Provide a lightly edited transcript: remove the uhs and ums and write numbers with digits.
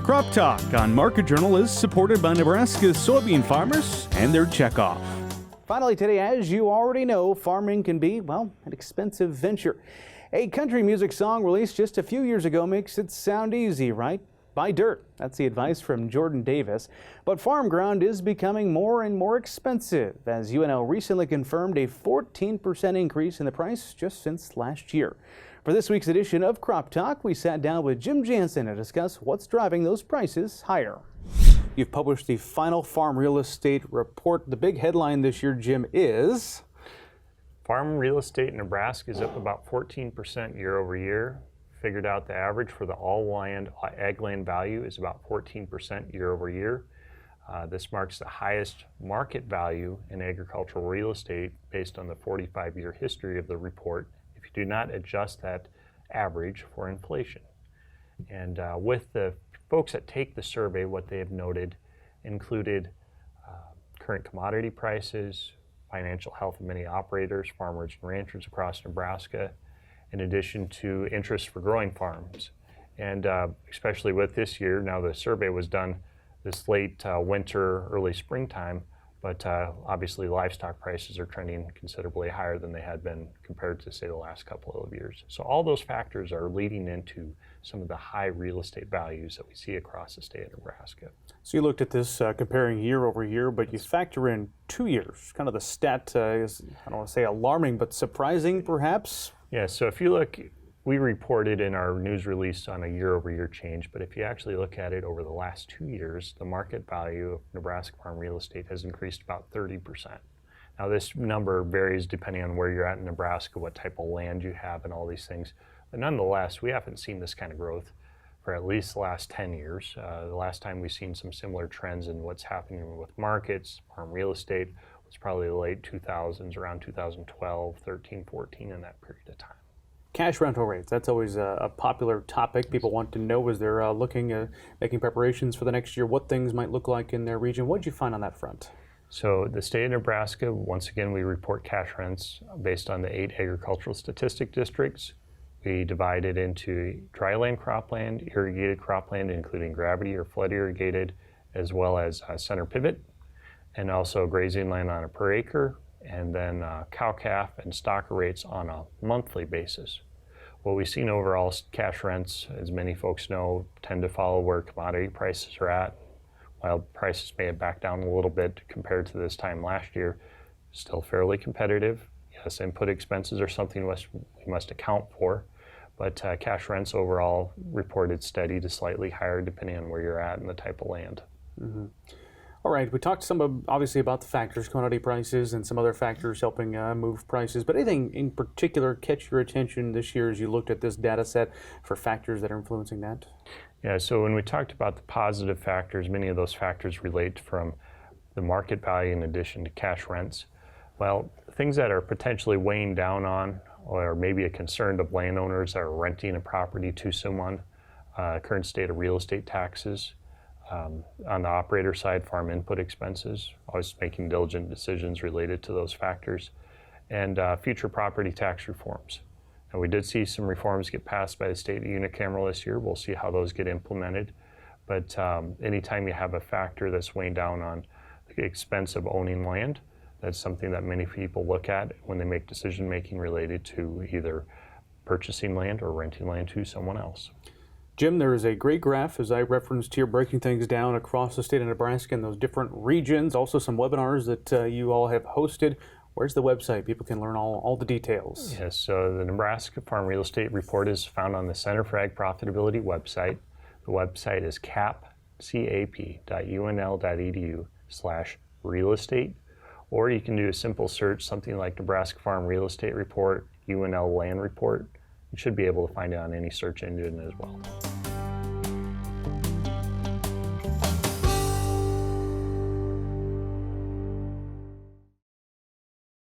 Crop Talk on Market Journal is supported by Nebraska's soybean farmers and their checkoff. Finally today, as you already know, farming can be, well, an expensive venture. A country music song released just a few years ago makes it sound easy, right? Buy dirt. That's the advice from Jordan Davis. But farm ground is becoming more and more expensive, as UNL recently confirmed a 14% increase in the price just since last year. For this week's edition of Crop Talk, we sat down with Jim Jansen to discuss what's driving those prices higher. You've published the final farm real estate report. The big headline this year, Jim, is farm real estate in Nebraska is up about 14% year over year. Figured out the average for the all land ag land value is about 14% year over year. This marks the highest market value in agricultural real estate based on the 45-year history of the report, if you do not adjust that average for inflation. And with the folks that take the survey, what they have noted included current commodity prices, financial health of many operators, farmers and ranchers across Nebraska, in addition to interest for growing farms. And especially with this year, now the survey was done this late winter, early springtime, but obviously livestock prices are trending considerably higher than they had been compared to, say, the last couple of years. So all those factors are leading into some of the high real estate values that we see across the state of Nebraska. So you looked at this comparing year over year, but you factor in 2 years. Kind of the stat is, I don't want to say alarming, but surprising perhaps? Yeah, so if you look, we reported in our news release on a year-over-year change, but if you actually look at it over the last 2 years, the market value of Nebraska farm real estate has increased about 30%. Now this number varies depending on where you're at in Nebraska, what type of land you have and all these things, but nonetheless, we haven't seen this kind of growth for at least the last 10 years. The last time we've seen some similar trends in what's happening with markets, farm real estate, was probably the late 2000s, around 2012, 13, 14, in that period of time. Cash rental rates, that's always a popular topic. People want to know as they're looking, making preparations for the next year, what things might look like in their region. What did you find on that front? So the state of Nebraska, once again, we report cash rents based on the 8 agricultural statistic districts. We divide it into dryland cropland, irrigated cropland, including gravity or flood irrigated, as well as center pivot, and also grazing land on a per acre, and then cow-calf and stocker rates on a monthly basis. What we've seen overall, cash rents, as many folks know, tend to follow where commodity prices are at. While prices may have backed down a little bit compared to this time last year, still fairly competitive. Yes, input expenses are something we must account for, but cash rents overall reported steady to slightly higher depending on where you're at and the type of land. Mm-hmm. All right, we talked obviously about the factors, commodity prices and some other factors helping move prices, but anything in particular catch your attention this year as you looked at this data set for factors that are influencing that? Yeah, so when we talked about the positive factors, many of those factors relate from the market value in addition to cash rents. Well, things that are potentially weighing down on or maybe a concern of landowners that are renting a property to someone, current state of real estate taxes, on the operator side, farm input expenses, always making diligent decisions related to those factors, and future property tax reforms. And we did see some reforms get passed by the state unicameral this year. We'll see how those get implemented. But anytime you have a factor that's weighing down on the expense of owning land, that's something that many people look at when they make decision making related to either purchasing land or renting land to someone else. Jim, there is a great graph, as I referenced here, breaking things down across the state of Nebraska and those different regions, also some webinars that you all have hosted. Where's the website? People can learn all the details. Yes, so the Nebraska Farm Real Estate Report is found on the Center for Ag Profitability website. The website is cap.unl.edu/real estate, or you can do a simple search, something like Nebraska Farm Real Estate Report, UNL Land Report. You should be able to find it on any search engine as well.